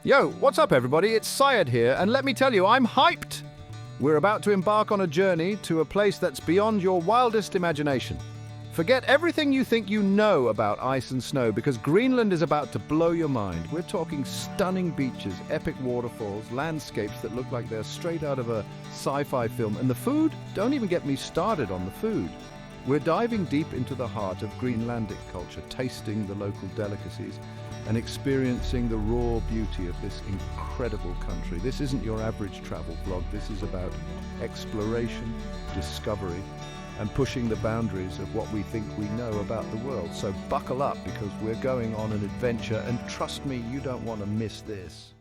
Yo, what's up everybody? It's Syed here, and let me tell you, I'm hyped! We're about to embark on a journey to a place that's beyond your wildest imagination. Forget everything you think you know about ice and snow, because Greenland is about to blow your mind. We're talking stunning beaches, epic waterfalls, landscapes that look like they're straight out of a sci-fi film. And the food? Don't even get me started on the food. We're diving deep into the heart of Greenlandic culture, tasting the local delicacies and experiencing the raw beauty of this incredible country. This isn't your average travel vlog. This is about exploration, discovery, and pushing the boundaries of what we think we know about the world. So buckle up, because we're going on an adventure, and trust me, you don't want to miss this.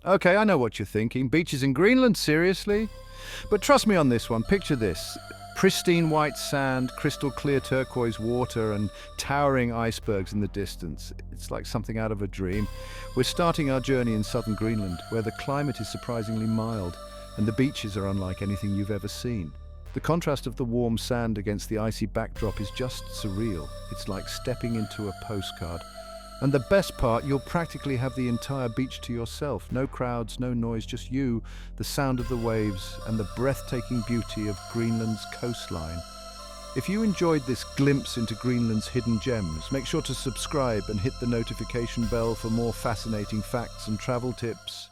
Okay, I know what you're thinking. Beaches in Greenland, seriously? But trust me on this one. Picture this. Pristine white sand, crystal clear turquoise water, and towering icebergs in the distance. It's like something out of a dream. We're starting our journey in southern Greenland, where the climate is surprisingly mild, and the beaches are unlike anything you've ever seen. The contrast of the warm sand against the icy backdrop is just surreal. It's like stepping into a postcard. And the best part, you'll practically have the entire beach to yourself. No crowds, no noise, just you, the sound of the waves, and the breathtaking beauty of Greenland's coastline. If you enjoyed this glimpse into Greenland's hidden gems, make sure to subscribe and hit the notification bell for more fascinating facts and travel tips.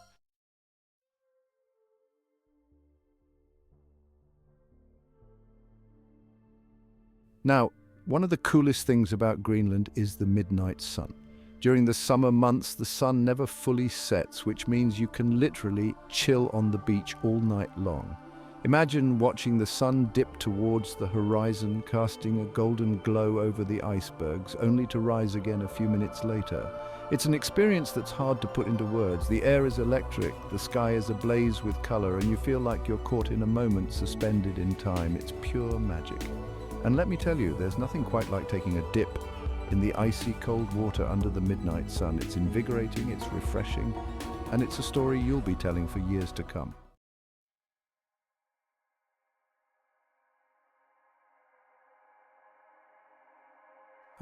Now, one of the coolest things about Greenland is the midnight sun. During the summer months, the sun never fully sets, which means you can literally chill on the beach all night long. Imagine watching the sun dip towards the horizon, casting a golden glow over the icebergs, only to rise again a few minutes later. It's an experience that's hard to put into words. The air is electric, the sky is ablaze with color, and you feel like you're caught in a moment suspended in time. It's pure magic. And let me tell you, there's nothing quite like taking a dip in the icy cold water under the midnight sun. It's invigorating, it's refreshing, and it's a story you'll be telling for years to come.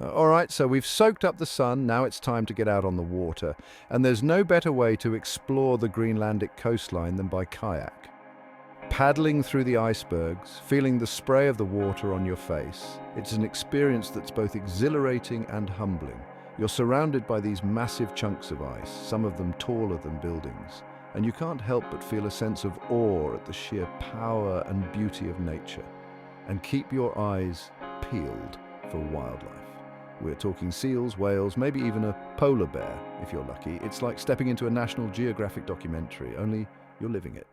Alright, so we've soaked up the sun, now it's time to get out on the water. And there's no better way to explore the Greenlandic coastline than by kayak. Paddling through the icebergs, feeling the spray of the water on your face. It's an experience that's both exhilarating and humbling. You're surrounded by these massive chunks of ice, some of them taller than buildings, and you can't help but feel a sense of awe at the sheer power and beauty of nature. And keep your eyes peeled for wildlife. We're talking seals, whales, maybe even a polar bear, if you're lucky. It's like stepping into a National Geographic documentary, only you're living it.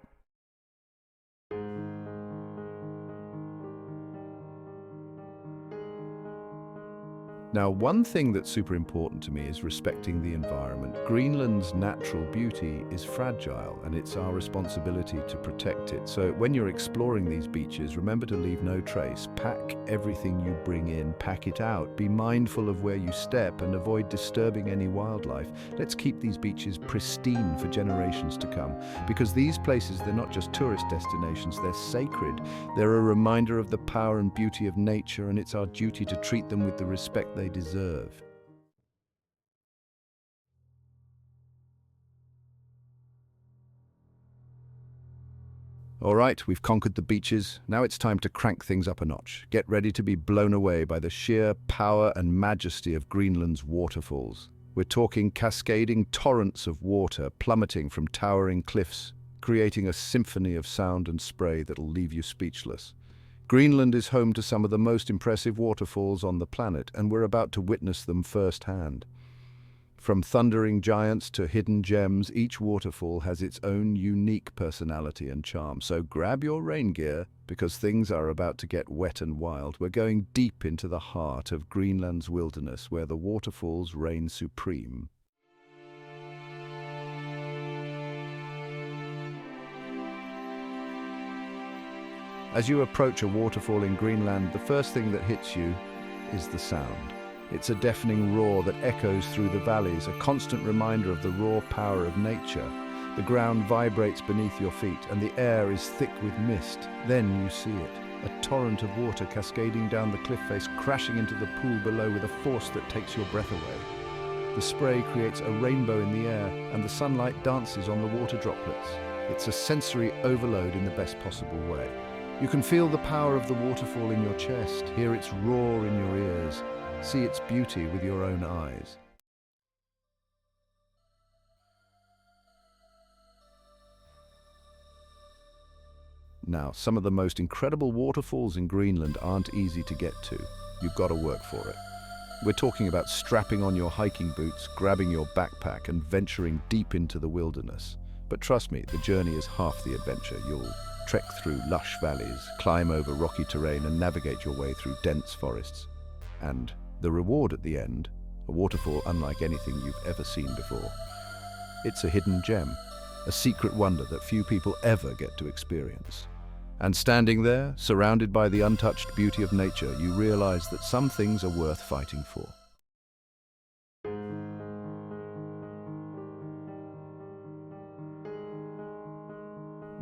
Now, one thing that's super important to me is respecting the environment. Greenland's natural beauty is fragile, and it's our responsibility to protect it. So when you're exploring these beaches, remember to leave no trace. Pack everything you bring in, pack it out. Be mindful of where you step and avoid disturbing any wildlife. Let's keep these beaches pristine for generations to come, because these places, they're not just tourist destinations, they're sacred. They're a reminder of the power and beauty of nature, and it's our duty to treat them with the respect they deserve. All right, we've conquered the beaches. Now it's time to crank things up a notch. Get ready to be blown away by the sheer power and majesty of Greenland's waterfalls. We're talking cascading torrents of water plummeting from towering cliffs, creating a symphony of sound and spray that'll leave you speechless. Greenland is home to some of the most impressive waterfalls on the planet, and we're about to witness them firsthand. From thundering giants to hidden gems, each waterfall has its own unique personality and charm. So grab your rain gear, because things are about to get wet and wild. We're going deep into the heart of Greenland's wilderness, where the waterfalls reign supreme. As you approach a waterfall in Greenland, the first thing that hits you is the sound. It's a deafening roar that echoes through the valleys, a constant reminder of the raw power of nature. The ground vibrates beneath your feet, and the air is thick with mist. Then you see it. a torrent of water cascading down the cliff face, crashing into the pool below with a force that takes your breath away. The spray creates a rainbow in the air, and the sunlight dances on the water droplets. It's a sensory overload in the best possible way. You can feel the power of the waterfall in your chest, hear its roar in your ears, see its beauty with your own eyes. Now, some of the most incredible waterfalls in Greenland aren't easy to get to. You've got to work for it. We're talking about strapping on your hiking boots, grabbing your backpack, and venturing deep into the wilderness. But trust me, the journey is half the adventure. You'll trek through lush valleys, climb over rocky terrain, and navigate your way through dense forests. And the reward at the end, a waterfall unlike anything you've ever seen before. It's a hidden gem, a secret wonder that few people ever get to experience. And standing there, surrounded by the untouched beauty of nature, you realize that some things are worth fighting for.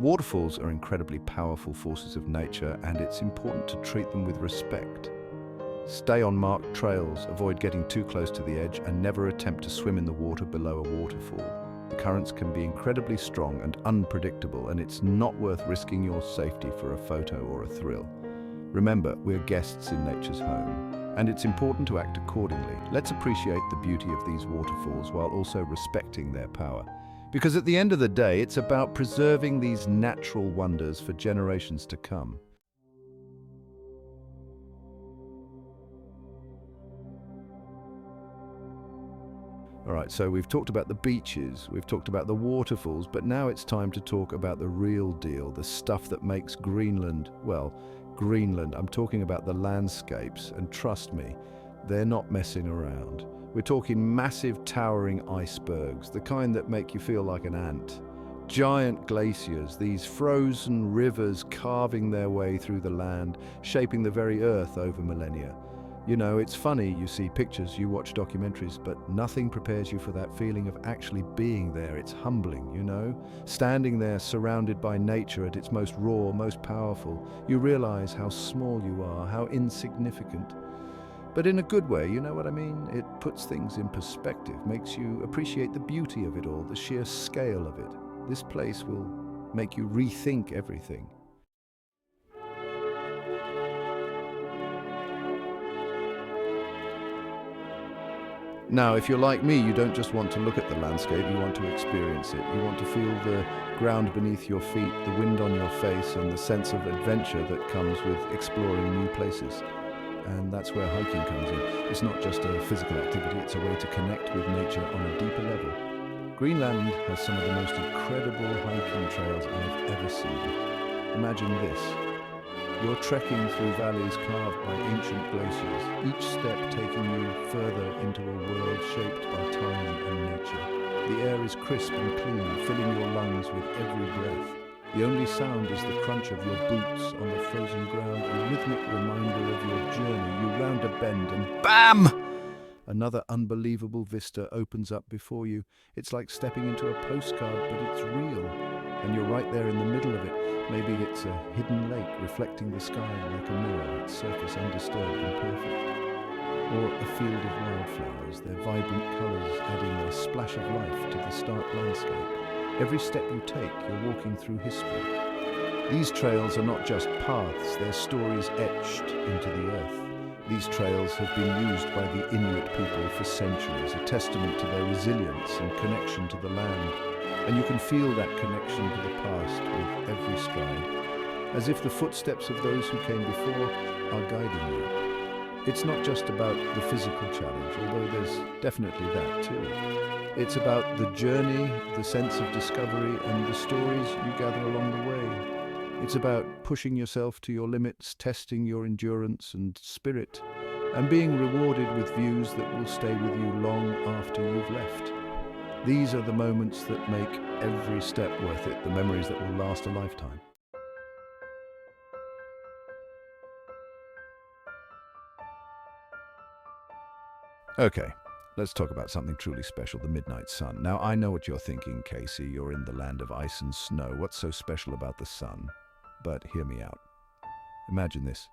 Waterfalls are incredibly powerful forces of nature, and it's important to treat them with respect. Stay on marked trails, avoid getting too close to the edge, and never attempt to swim in the water below a waterfall. The currents can be incredibly strong and unpredictable, and it's not worth risking your safety for a photo or a thrill. Remember, we're guests in nature's home, and it's important to act accordingly. Let's appreciate the beauty of these waterfalls while also respecting their power. Because at the end of the day, it's about preserving these natural wonders for generations to come. All right, so we've talked about the beaches, we've talked about the waterfalls, but now it's time to talk about the real deal, the stuff that makes Greenland, well, Greenland. I'm talking about the landscapes, and trust me, they're not messing around. We're talking massive towering icebergs, the kind that make you feel like an ant. Giant glaciers, these frozen rivers carving their way through the land, shaping the very earth over millennia. You know, it's funny, you see pictures, you watch documentaries, but nothing prepares you for that feeling of actually being there. It's humbling, you know? Standing there surrounded by nature at its most raw, most powerful, you realize how small you are, how insignificant. But in a good way, you know what I mean? It puts things in perspective, makes you appreciate the beauty of it all, the sheer scale of it. This place will make you rethink everything. Now, if you're like me, you don't just want to look at the landscape, you want to experience it. You want to feel the ground beneath your feet, the wind on your face, and the sense of adventure that comes with exploring new places. And that's where hiking comes in. It's not just a physical activity, it's a way to connect with nature on a deeper level. Greenland has some of the most incredible hiking trails I've ever seen. Imagine this. You're trekking through valleys carved by ancient glaciers, each step taking you further into a world shaped by time and nature. The air is crisp and clean, filling your lungs with every breath. The only sound is the crunch of your boots on the frozen ground, a rhythmic reminder of your journey. You round a bend and BAM! Another unbelievable vista opens up before you. It's like stepping into a postcard, but it's real. And you're right there in the middle of it. Maybe it's a hidden lake reflecting the sky like a mirror, its surface undisturbed and perfect. Or a field of wildflowers, their vibrant colours adding a splash of life to the stark landscape. Every step you take, you're walking through history. These trails are not just paths, they're stories etched into the earth. These trails have been used by the Inuit people for centuries, a testament to their resilience and connection to the land. And you can feel that connection to the past with every stride, as if the footsteps of those who came before are guiding you. It's not just about the physical challenge, although there's definitely that too. It's about the journey, the sense of discovery, and the stories you gather along the way. It's about pushing yourself to your limits, testing your endurance and spirit, and being rewarded with views that will stay with you long after you've left. These are the moments that make every step worth it, the memories that will last a lifetime. Okay, let's talk about something truly special, the midnight sun. Now, I know what you're thinking, Casey. You're in the land of ice and snow. What's so special about the sun? But hear me out. Imagine this.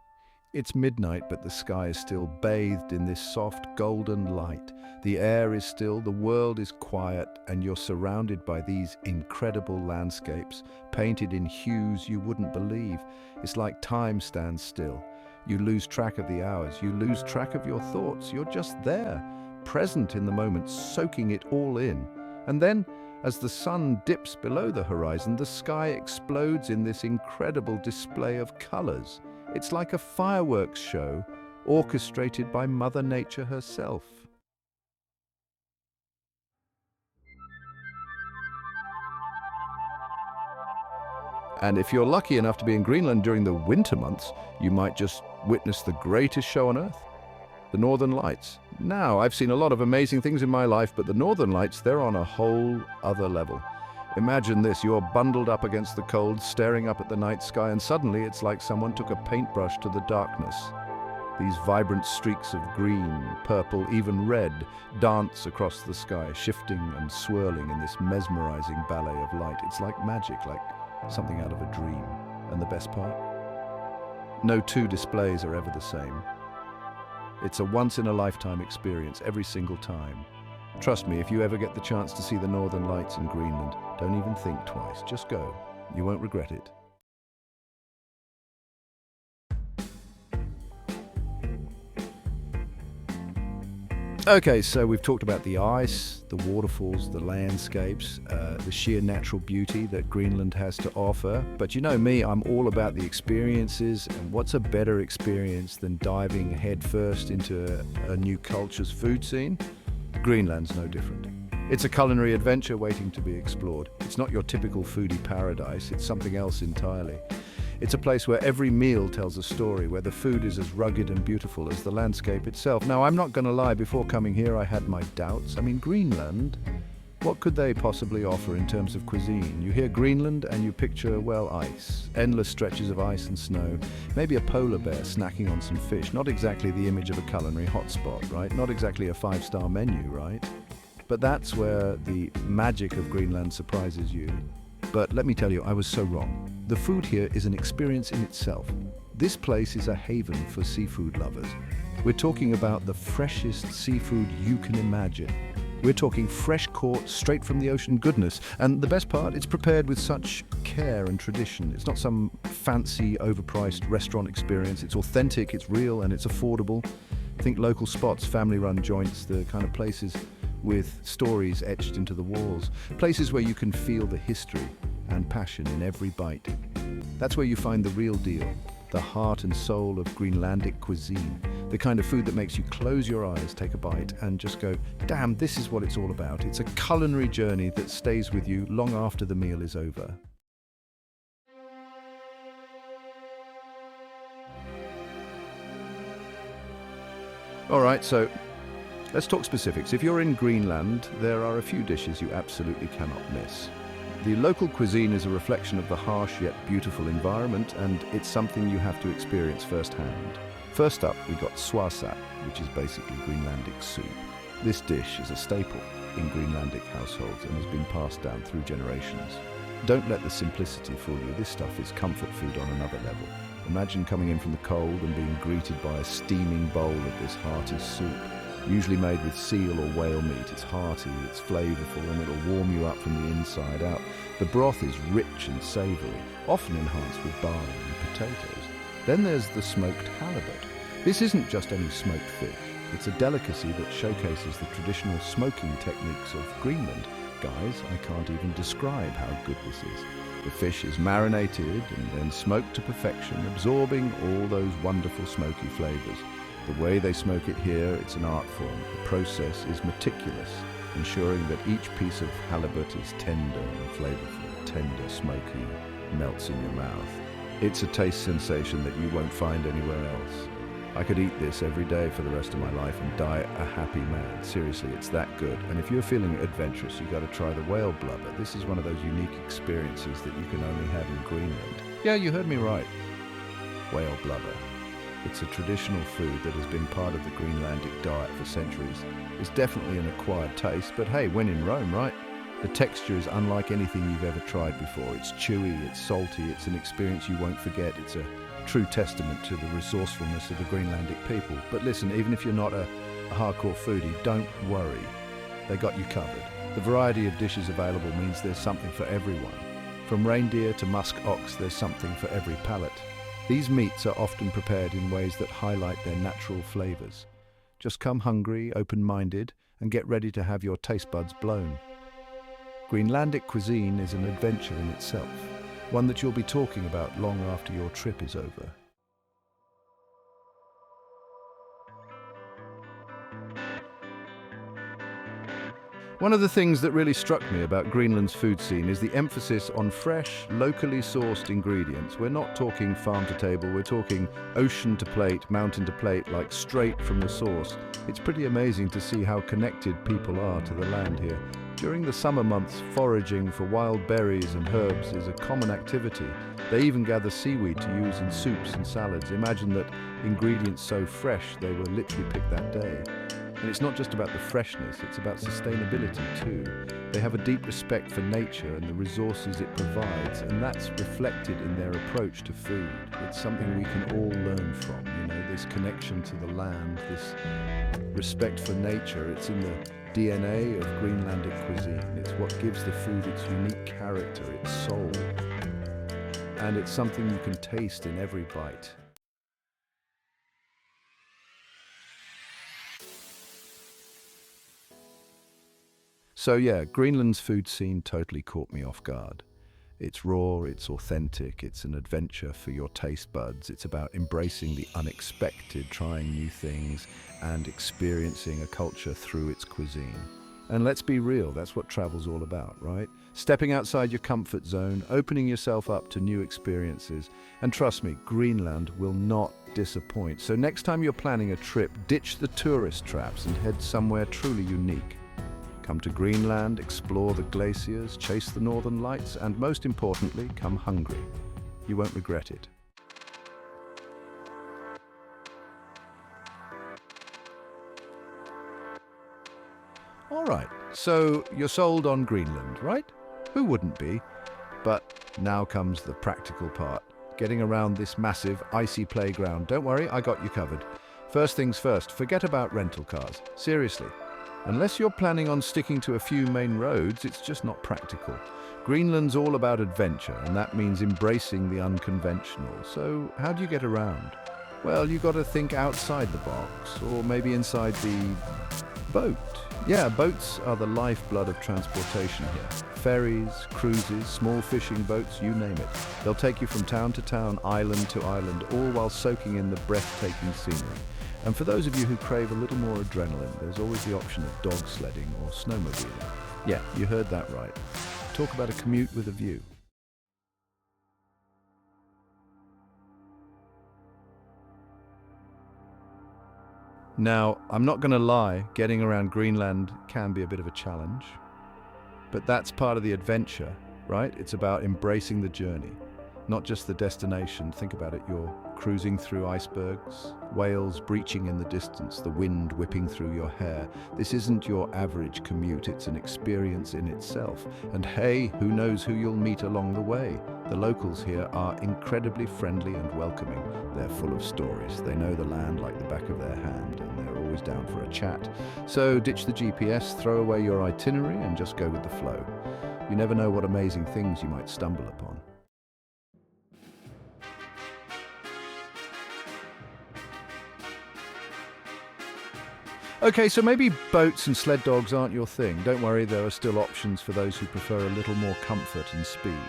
It's midnight, but the sky is still bathed in this soft golden light. The air is still, the world is quiet, and you're surrounded by these incredible landscapes, painted in hues you wouldn't believe. It's like time stands still. You lose track of the hours, you lose track of your thoughts. You're just there, present in the moment, soaking it all in. And then, as the sun dips below the horizon, the sky explodes in this incredible display of colors. It's like a fireworks show orchestrated by Mother Nature herself. And if you're lucky enough to be in Greenland during the winter months, you might just witness the greatest show on Earth, the Northern Lights. Now, I've seen a lot of amazing things in my life, but the Northern Lights, they're on a whole other level. Imagine this, you're bundled up against the cold, staring up at the night sky, and suddenly it's like someone took a paintbrush to the darkness. These vibrant streaks of green, purple, even red, dance across the sky, shifting and swirling in this mesmerizing ballet of light. It's like magic, like something out of a dream. And the best part? No two displays are ever the same. It's a once-in-a-lifetime experience every single time. Trust me, if you ever get the chance to see the Northern Lights in Greenland, don't even think twice. Just go. You won't regret it. Okay, so we've talked about the ice, the waterfalls, the landscapes, the sheer natural beauty that Greenland has to offer. But you know me, I'm all about the experiences, and what's a better experience than diving headfirst into a new culture's food scene? Greenland's no different. It's a culinary adventure waiting to be explored. It's not your typical foodie paradise, it's something else entirely. It's a place where every meal tells a story, where the food is as rugged and beautiful as the landscape itself. Now, I'm not going to lie, before coming here I had my doubts. I mean, Greenland, what could they possibly offer in terms of cuisine? You hear Greenland and you picture, well, ice. Endless stretches of ice and snow. Maybe a polar bear snacking on some fish. Not exactly the image of a culinary hotspot, right? Not exactly a five-star menu, right? But that's where the magic of Greenland surprises you. But let me tell you, I was so wrong. The food here is an experience in itself. This place is a haven for seafood lovers. We're talking about the freshest seafood you can imagine. We're talking fresh caught, straight from the ocean goodness. And the best part, it's prepared with such care and tradition. It's not some fancy, overpriced restaurant experience. It's authentic, it's real, and it's affordable. Think local spots, family-run joints, the kind of places with stories etched into the walls. Places where you can feel the history and passion in every bite. That's where you find the real deal, the heart and soul of Greenlandic cuisine. The kind of food that makes you close your eyes, take a bite, and just go, damn, this is what it's all about. It's a culinary journey that stays with you long after the meal is over. All right, so let's talk specifics. If you're in Greenland, there are a few dishes you absolutely cannot miss. The local cuisine is a reflection of the harsh yet beautiful environment, and it's something you have to experience firsthand. First up, we got swasat, which is basically Greenlandic soup. This dish is a staple in Greenlandic households and has been passed down through generations. Don't let the simplicity fool you. This stuff is comfort food on another level. Imagine coming in from the cold and being greeted by a steaming bowl of this hearty soup. Usually made with seal or whale meat. It's hearty, it's flavorful, and it'll warm you up from the inside out. The broth is rich and savoury, often enhanced with barley and potatoes. Then there's the smoked halibut. This isn't just any smoked fish. It's a delicacy that showcases the traditional smoking techniques of Greenland. Guys, I can't even describe how good this is. The fish is marinated and then smoked to perfection, absorbing all those wonderful smoky flavours. The way they smoke it here, it's an art form. The process is meticulous, ensuring that each piece of halibut is tender and flavorful, tender, smoky, melts in your mouth. It's a taste sensation that you won't find anywhere else. I could eat this every day for the rest of my life and die a happy man. Seriously, it's that good. And if you're feeling adventurous, you've got to try the whale blubber. This is one of those unique experiences that you can only have in Greenland. Yeah, you heard me right. Whale blubber. It's a traditional food that has been part of the Greenlandic diet for centuries. It's definitely an acquired taste, but hey, when in Rome, right? The texture is unlike anything you've ever tried before. It's chewy, it's salty, it's an experience you won't forget. It's a true testament to the resourcefulness of the Greenlandic people. But listen, even if you're not a hardcore foodie, don't worry. They got you covered. The variety of dishes available means there's something for everyone. From reindeer to musk ox, there's something for every palate. These meats are often prepared in ways that highlight their natural flavors. Just come hungry, open-minded, and get ready to have your taste buds blown. Greenlandic cuisine is an adventure in itself, one that you'll be talking about long after your trip is over. One of the things that really struck me about Greenland's food scene is the emphasis on fresh, locally sourced ingredients. We're not talking farm to table, we're talking ocean to plate, mountain to plate, like straight from the source. It's pretty amazing to see how connected people are to the land here. During the summer months, foraging for wild berries and herbs is a common activity. They even gather seaweed to use in soups and salads. Imagine that ingredients so fresh they were literally picked that day. And it's not just about the freshness, it's about sustainability too. They have a deep respect for nature and the resources it provides, and that's reflected in their approach to food. It's something we can all learn from, this connection to the land, this respect for nature. It's in the DNA of Greenlandic cuisine. It's what gives the food its unique character, its soul. And it's something you can taste in every bite. So yeah, Greenland's food scene totally caught me off guard. It's raw, it's authentic, it's an adventure for your taste buds. It's about embracing the unexpected, trying new things, and experiencing a culture through its cuisine. And let's be real, that's what travel's all about, right? Stepping outside your comfort zone, opening yourself up to new experiences. And trust me, Greenland will not disappoint. So next time you're planning a trip, ditch the tourist traps and head somewhere truly unique. Come to Greenland, explore the glaciers, chase the northern lights, and most importantly, come hungry. You won't regret it. All right, so you're sold on Greenland, right? Who wouldn't be? But now comes the practical part. Getting around this massive, icy playground. Don't worry, I got you covered. First things first, forget about rental cars. Seriously. Unless you're planning on sticking to a few main roads, it's just not practical. Greenland's all about adventure, and that means embracing the unconventional. So how do you get around? Well, you've got to think outside the box, or maybe inside the boat. Yeah, boats are the lifeblood of transportation here. Ferries, cruises, small fishing boats, you name it. They'll take you from town to town, island to island, all while soaking in the breathtaking scenery. And for those of you who crave a little more adrenaline, there's always the option of dog sledding or snowmobiling. Yeah, you heard that right. Talk about a commute with a view. Now, I'm not going to lie, getting around Greenland can be a bit of a challenge. But that's part of the adventure, right? It's about embracing the journey, not just the destination. Think about it, you're cruising through icebergs, whales breaching in the distance, the wind whipping through your hair. This isn't your average commute, it's an experience in itself. And hey, who knows who you'll meet along the way? The locals here are incredibly friendly and welcoming. They're full of stories. They know the land like the back of their hand, and they're always down for a chat. So ditch the GPS, throw away your itinerary, and just go with the flow. You never know what amazing things you might stumble upon. Okay, so maybe boats and sled dogs aren't your thing. Don't worry, there are still options for those who prefer a little more comfort and speed.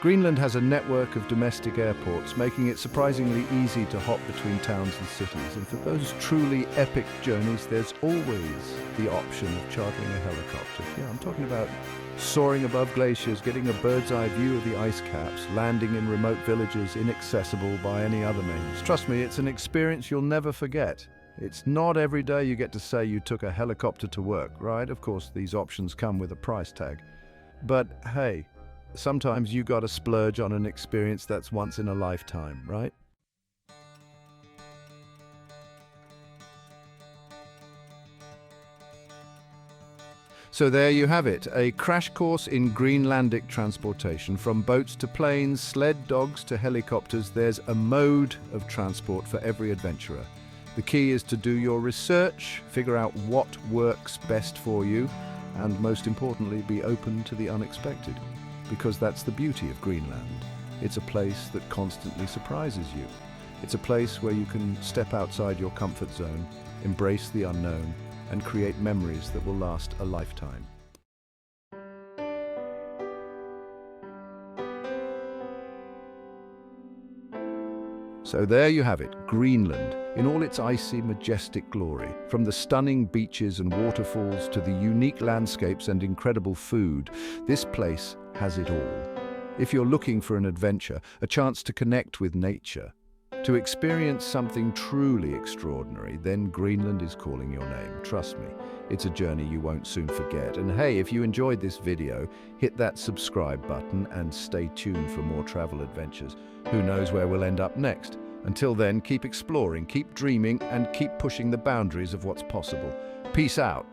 Greenland has a network of domestic airports, making it surprisingly easy to hop between towns and cities. And for those truly epic journeys, there's always the option of chartering a helicopter. Yeah, I'm talking about soaring above glaciers, getting a bird's eye view of the ice caps, landing in remote villages inaccessible by any other means. Trust me, it's an experience you'll never forget. It's not every day you get to say you took a helicopter to work, right? Of course, these options come with a price tag. But hey, sometimes you gotta splurge on an experience that's once in a lifetime, right? So So there you have it, a crash course in Greenlandic transportation. From boats to planes, sled dogs to helicopters, there's a mode of transport for every adventurer. The key is to do your research, figure out what works best for you, and most importantly, be open to the unexpected. Because that's the beauty of Greenland. It's a place that constantly surprises you. It's a place where you can step outside your comfort zone, embrace the unknown, and create memories that will last a lifetime. So there you have it, Greenland, in all its icy, majestic glory. From the stunning beaches and waterfalls to the unique landscapes and incredible food, this place has it all. If you're looking for an adventure, a chance to connect with nature, to experience something truly extraordinary, then Greenland is calling your name. Trust me, it's a journey you won't soon forget. And hey, if you enjoyed this video, hit that subscribe button and stay tuned for more travel adventures. Who knows where we'll end up next? Until then, keep exploring, keep dreaming, and keep pushing the boundaries of what's possible. Peace out.